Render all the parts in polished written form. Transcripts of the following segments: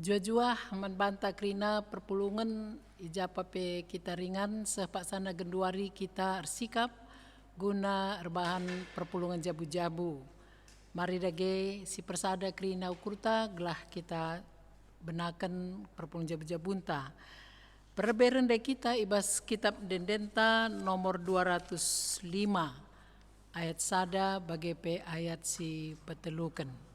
Jua-jua membanta krina perpulungan ijapa pe kita ringan sepak sana genduari kita sikap guna erbahan perpulungan jabu-jabu. Mari dage si persada krina ukurta gelah kita benakan perpulungan jabu-jabunta. Perberen de kita ibas kitab dendenta nomor 205 ayat sada bagi pe ayat si petelukan.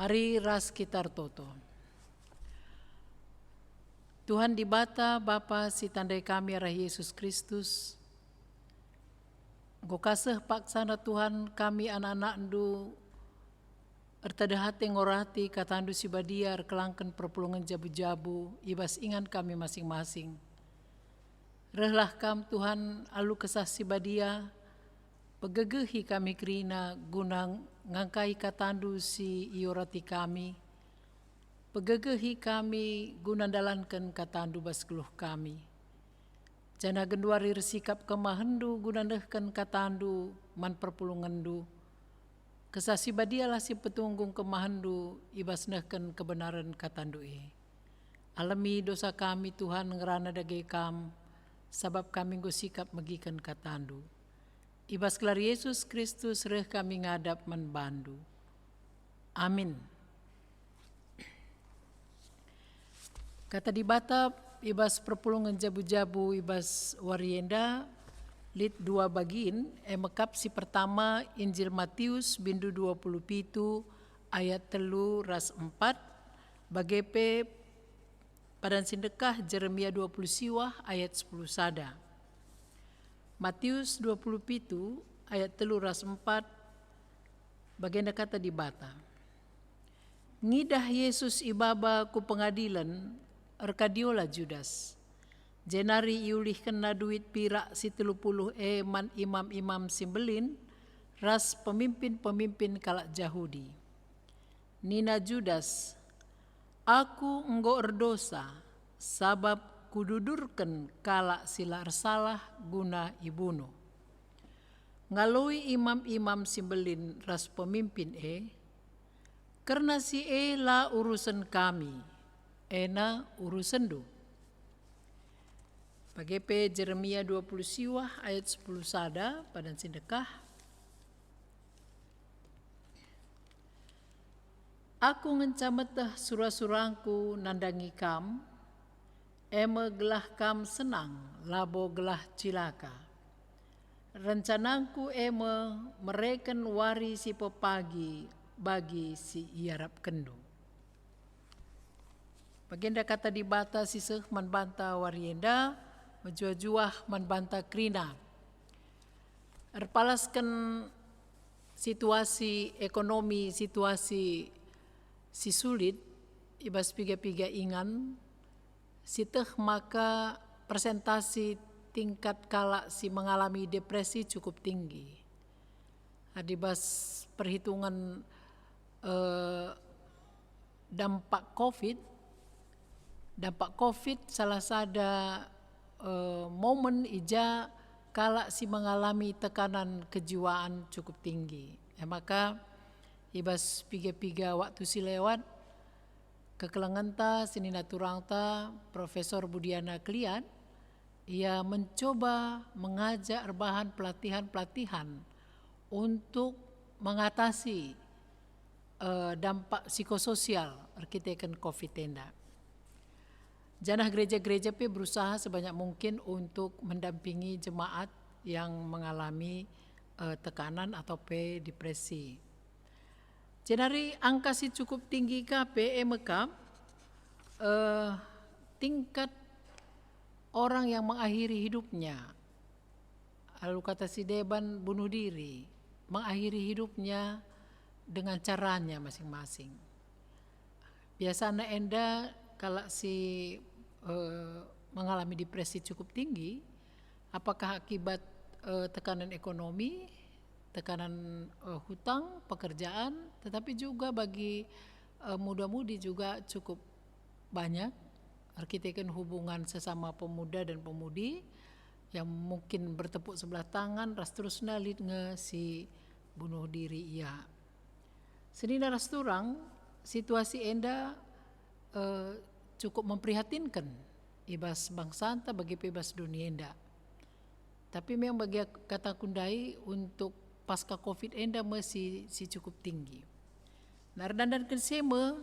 Mari ras kitar toto. Tuhan di bata Bapa si tandai kami arah Yesus Kristus. Go kasih paksana Tuhan kami anak-anak ndu ertadahate ngorati katandu si badiar kelangkan perpulungan jabu-jabu ibas ingan kami masing-masing. Rehlah kam Tuhan alu kesah si badia pegegehi kami kerina guna ngangkai katandu si iorati kami. Pegegehi kami guna dalankan katandu baskeluh kami. Jana genduari resikap kemahendu guna nehkan katandu man perpulungandu. Kesasi badialah si petunggung kemahendu ibas nehkan kebenaran katandu Alami dosa kami Tuhan ngerana dage kam sabab kami gosikap megikan katandu. Ibas kelar Yesus Kristus reh kami ngadap menbandu. Amin. Kata di bata ibas perpulungan jabu-jabu ibas warienda lit 2 bagiin mekap si pertama Injil Matius bindu 27 ayat 3 ras 4 bagepe padan sindekah Jeremia 20 siwah ayat 10 sada. Matius 27 ayat 3 ras 4 bagian kata di bata. Ngidah Yesus ibaba ku pengadilan erkadiola Judas. Jenari iulih kena duit pirak si 30 man imam-imam simbelin ras pemimpin-pemimpin kalak Yahudi. Nina Judas, aku enggo erdosa sabab kududurkan kalak sila ersalah guna ibuno. Ngaloi imam-imam simbelin ras pemimpin karena si la urusan kami, ena urusan du. Bagepe Jeremia 20 siwah ayat 10 sada padan sindekah. Aku ngencameteh surah-surangku nandangi kam, eme gelah kam senang, labo gelah cilaka. Rencanangku eme mereken wari si pepagi bagi si iarap kendu. Baginda kata di bata siseh manbanta warienda, menjua-juah manbanta krina. Erpalaskan situasi ekonomi, situasi si sulit, ibas piga-piga ingan, Siteh maka presentasi tingkat kala si mengalami depresi cukup tinggi. Adibas perhitungan dampak COVID salah sada momen ija kala si mengalami tekanan kejiwaan cukup tinggi. Maka ibas piga-piga waktu si lewat kekelengan ta sinina turang ta Profesor Budiana Klian, ia mencoba mengajak rebahan pelatihan-pelatihan untuk mengatasi dampak psikososial arkiteken COVID tenda. Janah gereja-gereja berusaha sebanyak mungkin untuk mendampingi jemaat yang mengalami tekanan atau depresi. Jadi angka si cukup tinggi MK tingkat orang yang mengakhiri hidupnya, lalu kata si Deban bunuh diri, mengakhiri hidupnya dengan caranya masing-masing. Biasanya enda kalau si mengalami depresi cukup tinggi, apakah akibat tekanan ekonomi, tekanan hutang, pekerjaan, tetapi juga bagi muda-mudi juga cukup banyak arkiteken hubungan sesama pemuda dan pemudi yang mungkin bertepuk sebelah tangan ras terus nalit si bunuh diri ia. Senina ras turang situasi enda cukup memprihatinkan ibas bangsa anta bagi bebas dunia enda. Tapi memang bagi kata kundai untuk pasca COVID enda masih si cukup tinggi. Nardan dan kensema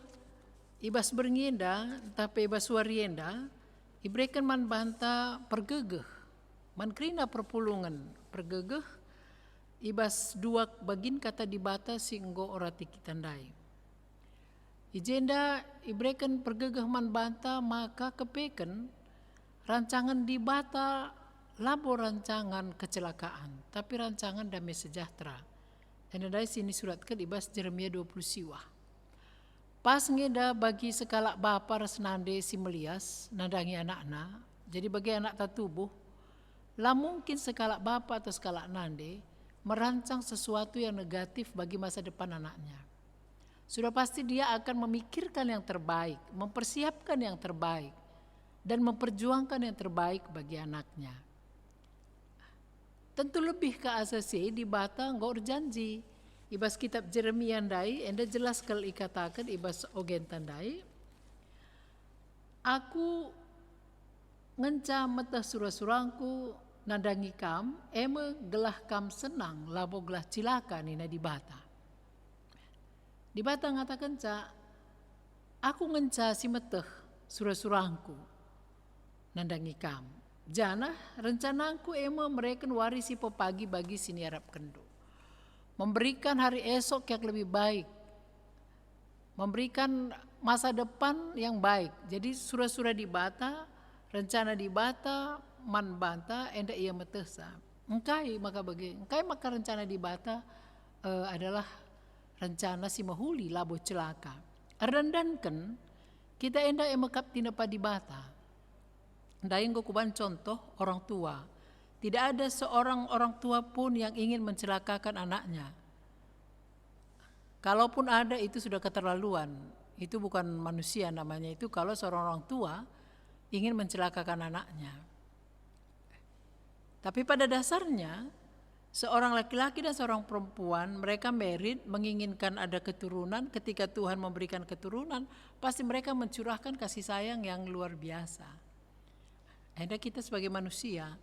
ibas berngenda tapi ibas warienda ibrekan man banta pergegeh man krina perpulungan pergegeh ibas dua bagin kata dibata singgo orati kitandai. Ijenda ibrekan pergegeh man banta maka kepeken rancangan dibata labo rancangan kecelakaan tapi rancangan damai sejahtera. Dan dari sini surat ke ibas Jeremia 20 siwa. Pas ngeda bagi sekala bapa resnande si melias nandangi anak-anak. Jadi bagi anak tatubuh, lah mungkin sekala bapa atau sekala nande merancang sesuatu yang negatif bagi masa depan anaknya. Sudah pasti dia akan memikirkan yang terbaik, mempersiapkan yang terbaik, dan memperjuangkan yang terbaik bagi anaknya. Tentu lebih ke asasi di bata nggak janji. Ibas kitab Jeremia ndai, enda jelas kalau ikatakan ibas ogen tandai. Aku ngenca mata surah-surangku nandangi kam, eme gelah kam senang, labo gelah cilaka nina di bata. Di bata ngatakan ca, aku ngenca si meteh surah-surangku nandangi kam. Jana rencanaku eme mereka warisi pepagi bagi sini Arab kendo. Memberikan hari esok yang lebih baik. Memberikan masa depan yang baik. Jadi surah-surah di bata, rencana di bata, man banta, enda ia metesa. Engkai maka rencana di bata adalah rencana si mahuli labo celaka. Rendankan kita enda emekap tinapa di bata. Daing kuban contoh orang tua. Tidak ada seorang orang tua pun yang ingin mencelakakan anaknya. Kalaupun ada itu sudah keterlaluan. Itu bukan manusia namanya itu kalau seorang orang tua ingin mencelakakan anaknya. Tapi pada dasarnya seorang laki-laki dan seorang perempuan mereka married menginginkan ada keturunan. Ketika Tuhan memberikan keturunan pasti mereka mencurahkan kasih sayang yang luar biasa. Ada kita sebagai manusia.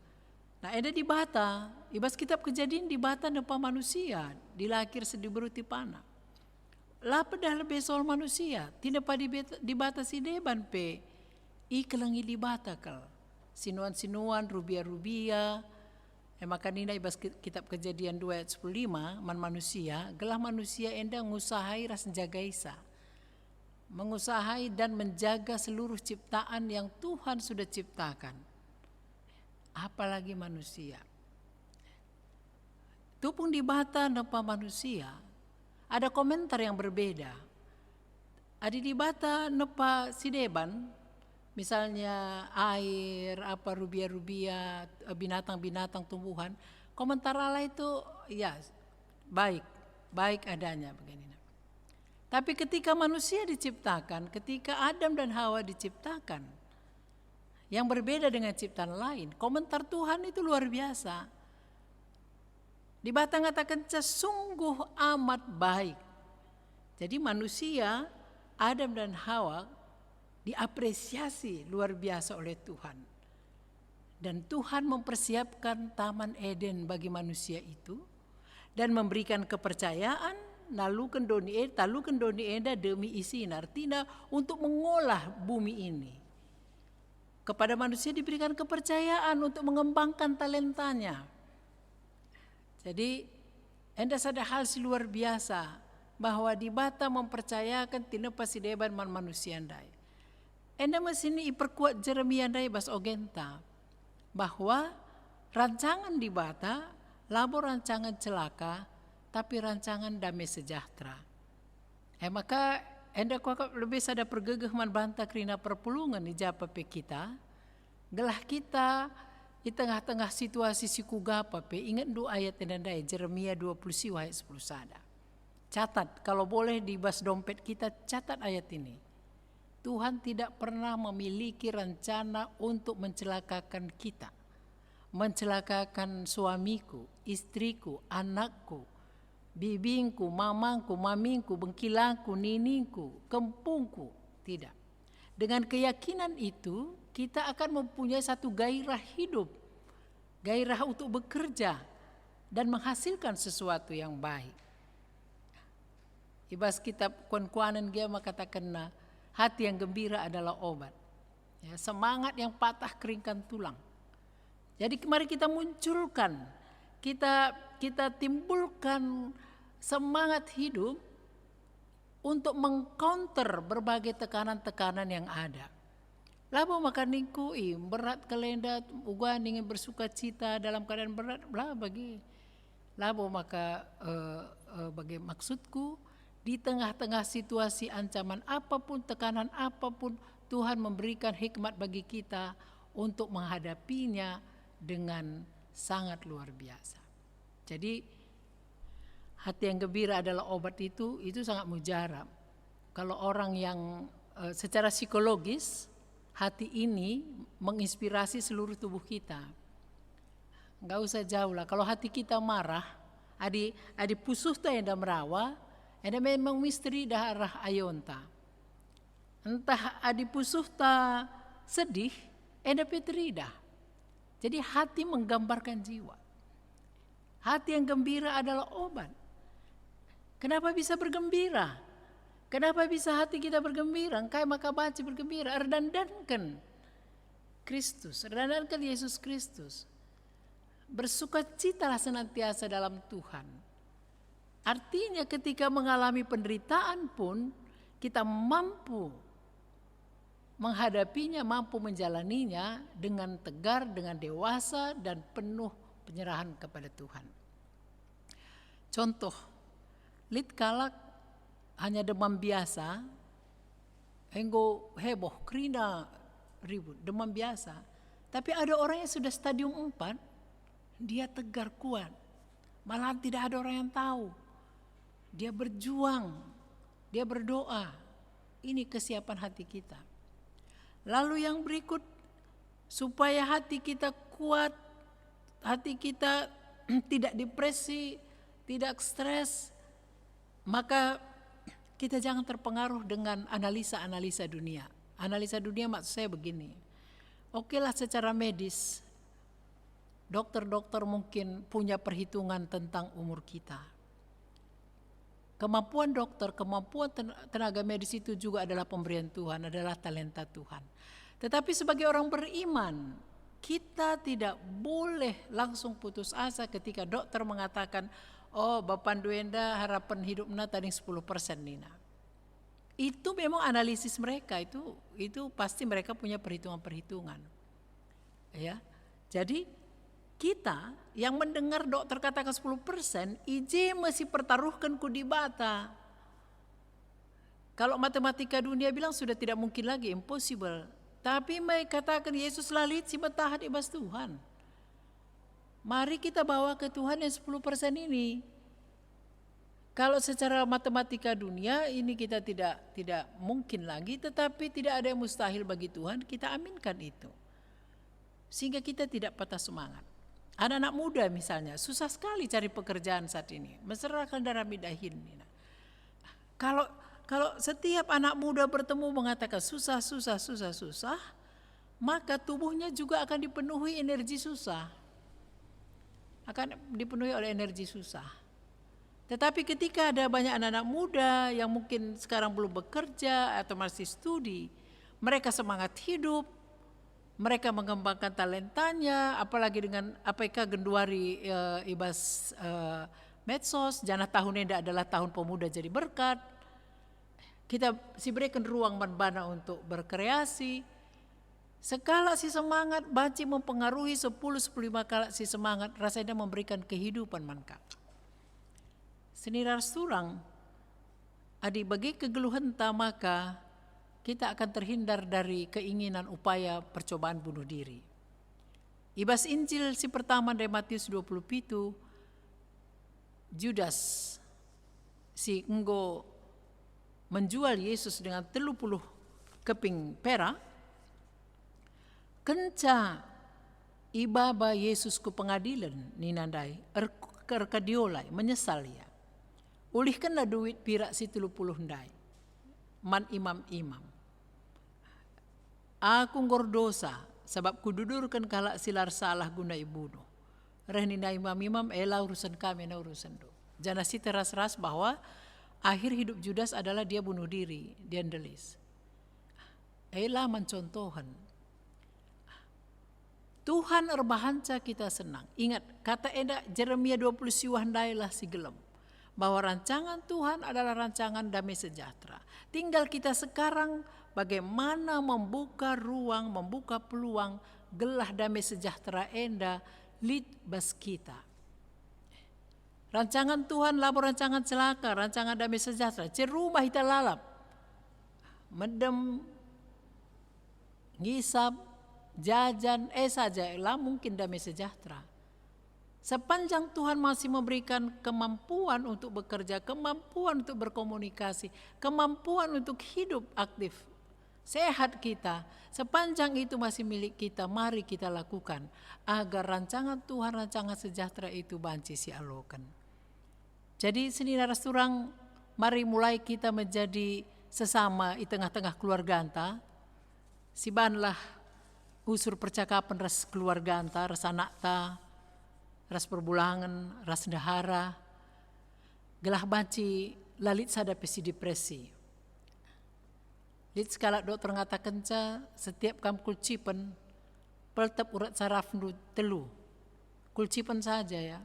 Nah, ada di bata, ibas kitab Kejadian di bata nepa manusia, dilakir sediberuti pana. Lah pedah lebih soal manusia, tidak pa di bata si deban pe, kelangi di bata kal. Sinuan-sinuan, rubia-rubia, maka nina ibas kitab Kejadian 2 ayat 15, man manusia, gelah manusia enda ngusahai ras jaga isa. Mengusahai dan menjaga seluruh ciptaan yang Tuhan sudah ciptakan. Apalagi manusia. Tupung di bata nepa manusia, ada komentar yang berbeda. Ada di bata nepa si deban, misalnya air, apa rubia-rubia, binatang-binatang, tumbuhan, komentar Allah itu ya baik adanya begini. Tapi ketika manusia diciptakan, ketika Adam dan Hawa diciptakan, yang berbeda dengan ciptaan lain, komentar Tuhan itu luar biasa. Di batang katakan sungguh amat baik. Jadi manusia, Adam dan Hawa diapresiasi luar biasa oleh Tuhan. Dan Tuhan mempersiapkan Taman Eden bagi manusia itu dan memberikan kepercayaan nalukan doni enda demi isin, artinya untuk mengolah bumi ini. Kepada manusia diberikan kepercayaan untuk mengembangkan talentanya. Jadi enda ada hal si luar biasa bahwa di bata mempercayakan tina pasti deban manusia andai. Enda mesini iperkuat Jeremia andai bas ogenta bahwa rancangan di bata labo rancangan celaka tapi rancangan damai sejahtera. Maka enda kuakap lebih sada pergegeh man banta kerina perpulungan di japape kita. Gelah kita di tengah-tengah situasi siku gapape ingat dua ayat endandai Jeremia 20 ayat 10 sada. Catat, kalau boleh di bas dompet kita catat ayat ini. Tuhan tidak pernah memiliki rencana untuk mencelakakan kita. Mencelakakan suamiku, istriku, anakku, bibingku, mamangku, mamingku, bengkilangku, niningku, kempungku. Tidak. Dengan keyakinan itu, kita akan mempunyai satu gairah hidup. Gairah untuk bekerja dan menghasilkan sesuatu yang baik. Ibas kitab Kuan-Kuanan dia katakan hati yang gembira adalah obat. Ya, semangat yang patah keringkan tulang. Jadi mari kita munculkan, kita timbulkan semangat hidup untuk mengcounter berbagai tekanan-tekanan yang ada. Labo makan ningkui berat kelenda ugan ingin bersuka cita dalam keadaan berat lah bagi labo maka bagi maksudku di tengah-tengah situasi ancaman apapun, tekanan apapun, Tuhan memberikan hikmat bagi kita untuk menghadapinya dengan sangat luar biasa. Jadi hati yang gembira adalah obat itu sangat mujarab. Kalau orang yang secara psikologis hati ini menginspirasi seluruh tubuh kita. Enggak usah jauh lah. Kalau hati kita marah, adi pusuh ta yang merawa, enda memang misteri darah ayonta. Entah adi pusuh ta sedih, enda petrida. Jadi hati menggambarkan jiwa. Hati yang gembira adalah obat. Kenapa bisa bergembira? Kenapa bisa hati kita bergembira? Engkai maka baca bergembira. Erdandankan Kristus. Erdandankan Yesus Kristus. Bersukacitalah senantiasa dalam Tuhan. Artinya ketika mengalami penderitaan pun kita mampu menghadapinya, mampu menjalaninya dengan tegar, dengan dewasa dan penuh penyerahan kepada Tuhan. Contoh, lit kalak hanya demam biasa, enggo heboh, krina ribut, demam biasa. Tapi ada orang yang sudah stadium 4, dia tegar kuat. Malah tidak ada orang yang tahu. Dia berjuang, dia berdoa. Ini kesiapan hati kita. Lalu yang berikut, supaya hati kita kuat, hati kita tidak depresi, tidak stres, maka kita jangan terpengaruh dengan analisa-analisa dunia. Analisa dunia maksud saya begini, okelah secara medis, dokter-dokter mungkin punya perhitungan tentang umur kita. Kemampuan dokter, kemampuan tenaga medis itu juga adalah pemberian Tuhan, adalah talenta Tuhan. Tetapi sebagai orang beriman, kita tidak boleh langsung putus asa ketika dokter mengatakan, oh Bapak Duenda harapan hidupnya tadi 10% Nina. Itu memang analisis mereka, itu pasti mereka punya perhitungan-perhitungan. Ya. Jadi kita yang mendengar dokter katakan 10%, ije masih pertaruhkan ku di bata. Kalau matematika dunia bilang sudah tidak mungkin lagi, impossible. Tapi mereka katakan Yesus lalit si betahat ibas Tuhan. Mari kita bawa ke Tuhan yang 10% ini. Kalau secara matematika dunia ini kita tidak mungkin lagi, tetapi tidak ada yang mustahil bagi Tuhan, kita aminkan itu. Sehingga kita tidak patah semangat. Anak-anak muda misalnya, susah sekali cari pekerjaan saat ini. Masyarakat darah midahin. Kalau setiap anak muda bertemu mengatakan susah, maka tubuhnya juga akan dipenuhi energi susah. Akan dipenuhi oleh energi susah. Tetapi ketika ada banyak anak-anak muda yang mungkin sekarang belum bekerja atau masih studi, mereka semangat hidup, mereka mengembangkan talentanya, apalagi dengan APK Genduari ibas medsos, jana tahun ini adalah tahun pemuda jadi berkat. Kita berikan ruang manbana untuk berkreasi. Sekala si semangat banci mempengaruhi 10-15 kala si semangat rasanya memberikan kehidupan manka. Senirar surang, adik bagi kegeluhan maka kita akan terhindar dari keinginan upaya percobaan bunuh diri. Ibas Injil si pertama dari Matius 27, Judas si enggo menjual Yesus dengan 30 keping perak, kenca ibaba Yesus ku pengadilan ninandai erkadiolai menyesal ya. Ulihkanlah duit pirak si 30 ndai. Man imam. Aku ngordosa sebab kududurkan kalak silar salah guna ibuno. Rehnina imam ela urusan kami na urusan do. Jana si teras-ras bahwa akhir hidup Judas adalah dia bunuh diri, dia ndelis. Ela mencontohan. Tuhan erbahanca kita senang. Ingat kata eda Jeremia 20 siwah ndailah si gelem. Bahwa rancangan Tuhan adalah rancangan damai sejahtera. Tinggal kita sekarang bagaimana membuka ruang, membuka peluang gelah damai sejahtera enda lid bas kita. Rancangan Tuhan labor rancangan celaka, rancangan damai sejahtera. Cerumah kita lalap. Medem, ngisap, jajan, saja lah mungkin damai sejahtera. Sepanjang Tuhan masih memberikan kemampuan untuk bekerja, kemampuan untuk berkomunikasi, kemampuan untuk hidup aktif, sehat kita, sepanjang itu masih milik kita, mari kita lakukan agar rancangan Tuhan, rancangan sejahtera itu banci si alokan. Jadi senira surang, mari mulai kita menjadi sesama di tengah-tengah keluarga anta. Sibanlah usur percakapan ras keluarga anta, ras anak ta, ras perbulangan, ras dahara, gelah banci lalit sada pesi depresi. Lit skala dokter ngatakan ca setiap kam kulcipen peltep urat saraf nu telu. Kulcipen saja ya.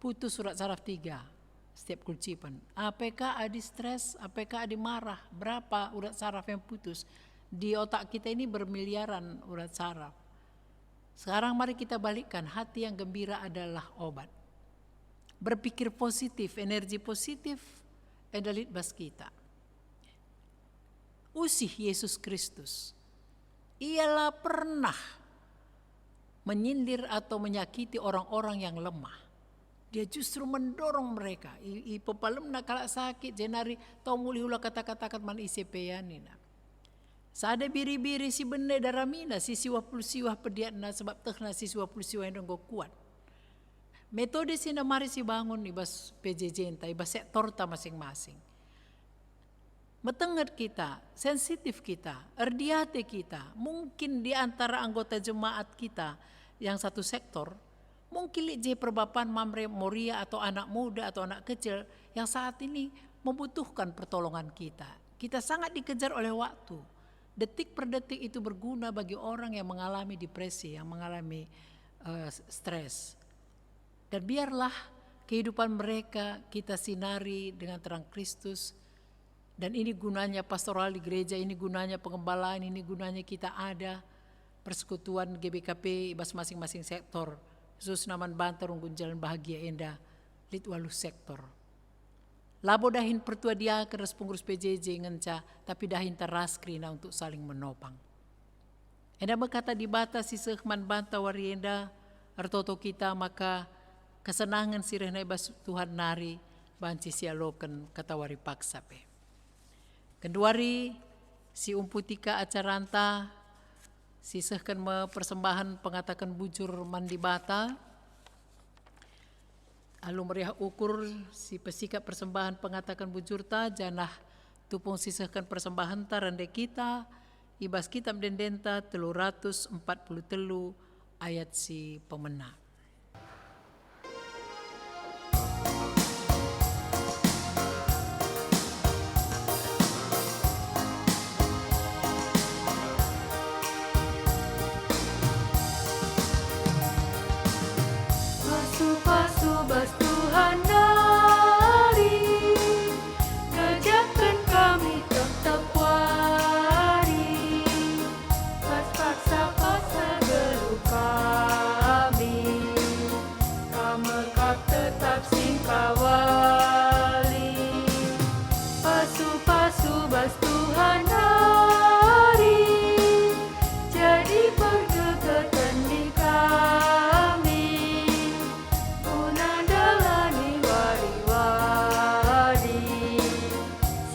Putus urat saraf 3 setiap kulcipen. APK adi stres, APK adi marah, berapa urat saraf yang putus? Di otak kita ini bermiliaran urat saraf. Sekarang mari kita balikkan, hati yang gembira adalah obat. Berpikir positif, energi positif adalah bas kita. Usih Yesus Kristus, ialah pernah menyindir atau menyakiti orang-orang yang lemah. Dia justru mendorong mereka. Ipopalem nak kalak sakit, jenari tau muli hula kata-katakan man isepeyanina. Sada biri-biri si bende daramina si siwah puluh siwah pediatna sebab tehna si siwah puluh siwah yang kuat. Metode sina mari si bangun ibas PJJ entah ibas sektor ta masing-masing. Metenget kita, sensitif kita, erdiate kita, mungkin di antara anggota jemaat kita yang satu sektor, mungkin je perbapan mamre moria atau anak muda atau anak kecil yang saat ini membutuhkan pertolongan kita. Kita sangat dikejar oleh waktu. Detik per detik itu berguna bagi orang yang mengalami depresi, yang mengalami stres. Dan biarlah kehidupan mereka kita sinari dengan terang Kristus. Dan ini gunanya pastoral di gereja, ini gunanya pengembalaan, ini gunanya kita ada persekutuan GBKP ibas masing-masing sektor. Khusus naman Bantar unggun jalan bahagia endah lit walu sektor. Labo dahin pertua dia keras pengurus PJJ ngenca, tapi dahin teras krina untuk saling menopang. Enda berkata di bata si sehman banta warienda artoto kita maka kesenangan sirehna bas Tuhan nari banci sialoken katawari paksa pe. Kenduari si umputika acaranta si sehkan persembahan pengatakan bujur mandi bata. Alu meriah ukur si pesikap persembahan pengatakan bujur ta janah tupung sisahkan persembahan ta rende kita ibas kitab dendenta 343 ayat si pemena. Pasu-pasu bas Tuhan nari, kerjakan kami tetap wari. Pas paksa-paksa geluh kami, kamekap tetap singkawali. Pasu-pasu bas Tuhan nari, jadi pergegatan di kami. Unandalani wari-wari,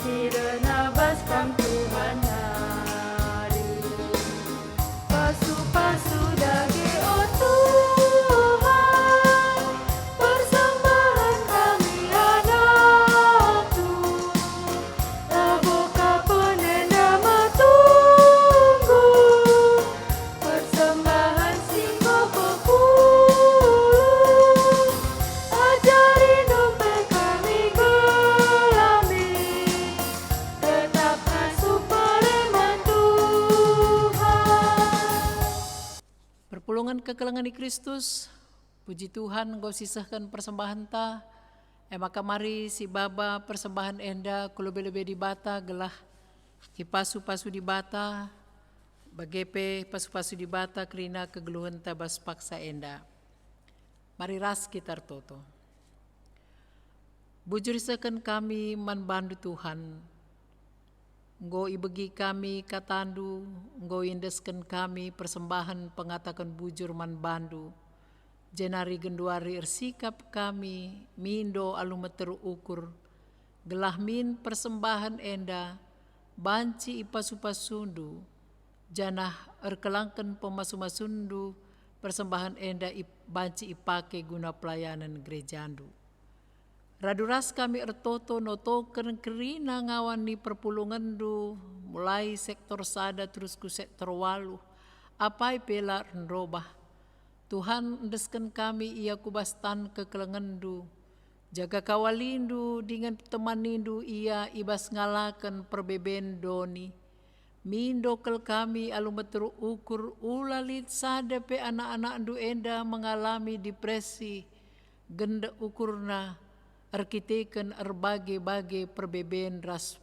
sirena baskam Tuhan hari. Pasu-pasu dage oh Tuhan, persembahan kami anak-Tu. Laboka penenda matunggu, persembahan singgo pepuluh. Ajari dompet kami gelami, tetap asuh pereman Tuhan. Perpulungan kekelengan di Kristus, puji Tuhan engkau sisahkan persembahan ta. Maka mari si baba persembahan enda kulebe-lebe di bata gelah ki pasu-pasu di bata bagepe pasu-pasu di bata kerina kegeluhan tabas paksa enda. Mari ras kita toto. Bujur isakan kami manbandu Tuhan. Nggo ibegi kami katandu, nggo indeskan kami persembahan pengatakan bujur manbandu. Jenari genduari ersikap kami, mindo alumeteru ukur, gelah min persembahan enda, banci ipasu-pasundu, janah erkelangkan pemasu-masundu, persembahan enda banci ipake guna pelayanan gerejandu. Raduras kami ertoto notoken kerina ngawani perpulungandu, mulai sektor sada terus ku sektor walu, apai pela rendrobah. Tuhan endeskan kami ia kubastan kekelengendu, jaga kawalindu dengan temanindu ia ibas ngalakan perbeben doni. Mindokel kami alumeteru ukur ulalit sadepe anak-anak ndu enda mengalami depresi, genda ukurna arkiteken erbage-bage perbeben ras.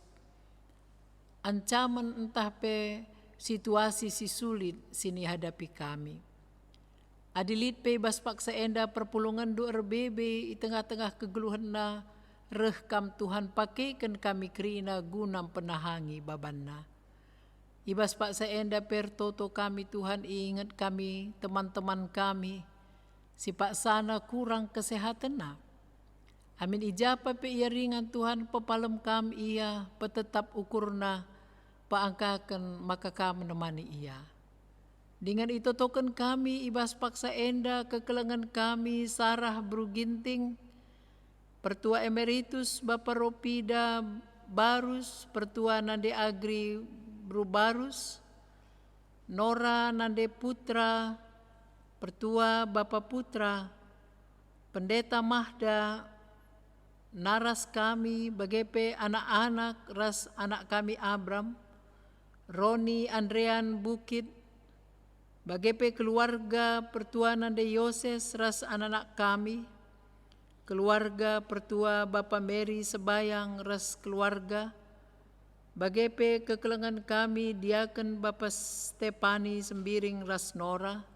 Ancaman entah pe situasi si sulit sini hadapi kami. Adilit pe bas paksa enda perpulungan du erbebe i tengah-tengah kegeluhan na rekam Tuhan pakaikan kami kerina gunam penahangi babanna. Ibas paksa enda per toto kami Tuhan ingat kami teman-teman kami si paksana kurang kesehatan na. Amin ijapa pe ia ringan Tuhan pepalem kami ia petetap ukurna paangkakan maka kami menemani ia. Dengan itu token kami ibas paksa enda kekelengan kami Sarah Bruginting, Pertua Emeritus Bapak Ropida Barus, Pertua Nande Agri Brubarus, Nora Nande Putra, Pertua Bapak Putra, Pendeta Mahda, naras kami bagepe anak-anak ras anak kami Abram, Roni Andrean Bukit, bagepe keluarga Pertua Nande Yoses ras anak-anak kami, keluarga Pertua Bapak Mary Sebayang ras keluarga, bagepe kekelengan kami Diaken Bapak Stepani Sembiring ras Nora.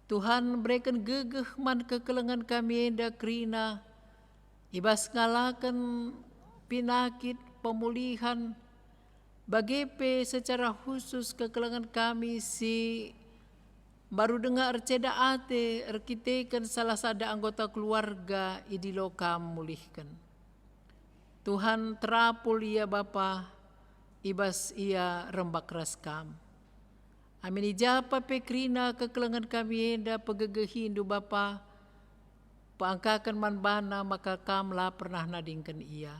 Tuhan berikan gegeh man kekelengan kami enda krina, ibas ngalakan pinakit pemulihan, Bagepe secara khusus kekelangan kami si baru dengar ceda ate erkitekan salah sada anggota keluarga idilo kam mulihkan. Tuhan terapul ia Bapa, ibas ia rembak ras kam. Amin ijapa pekrina kekelangan kami enda pegegehindu Bapa, paangkakan manbana maka kamlah pernah nadingkan ia.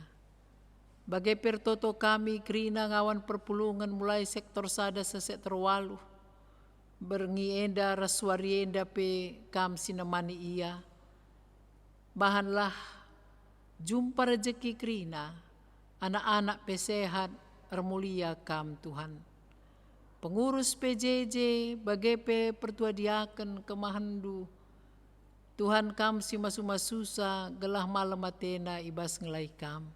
Bagai pertoto kami krina ngawan perpulungan mulai sektor sada se sektor walu. Berengi enda rasuari enda pe kam sinemani ia. Bahanlah jumpa rezeki krina, anak-anak pe sehat ermulia kam Tuhan. Pengurus PJJ bagai pe pertua diaken kemahandu, Tuhan kam si masuma-susah gelah malam matena ibas ngelai kam.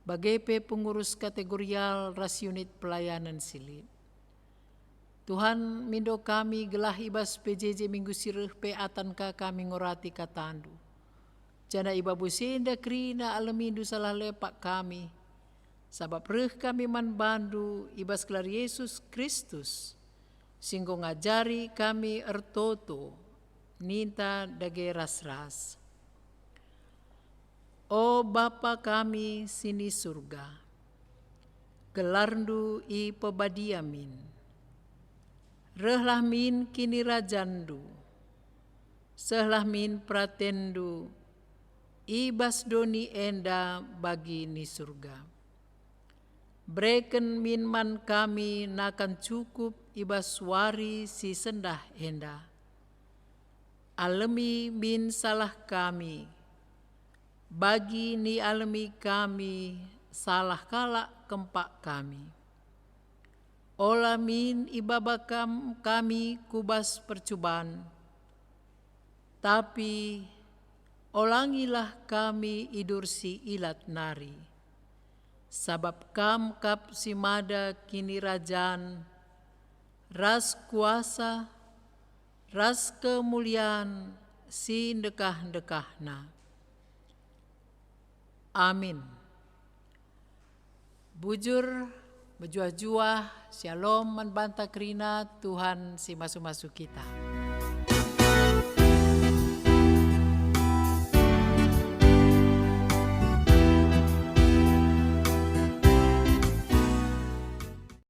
Bagai pe pengurus kategorial ras unit pelayanan silit. Tuhan mindo kami gelah ibas PJJ minggu sireh pe atanka kami ngorati katandu. Jana iba busenda krina alamindu salah lepak kami. Sabab reh kami man bandu ibas gelar Yesus Kristus. Singgo ngajari kami ertoto ninta dage ras-ras. O Bapa kami sini surga, gelarndu i pebadiamin, rehlah min kini rajandu, sehlah min pratendu, ibas doni enda bagi ni surga. Breken min man kami nakan cukup ibas wari si sendah enda. Alemi min salah kami, bagi ni alemi kami salah kalak kempak kami. Ola min ibaba kami kubas percubaan, tapi olangilah kami idur si ilat nari. Sabab kam kap si mada kini rajan, ras kuasa, ras kemuliaan si dekah-dekahna. Amin. Bujur, bejuah-juah, shalom manbanta krina Tuhan si masu-masu kita.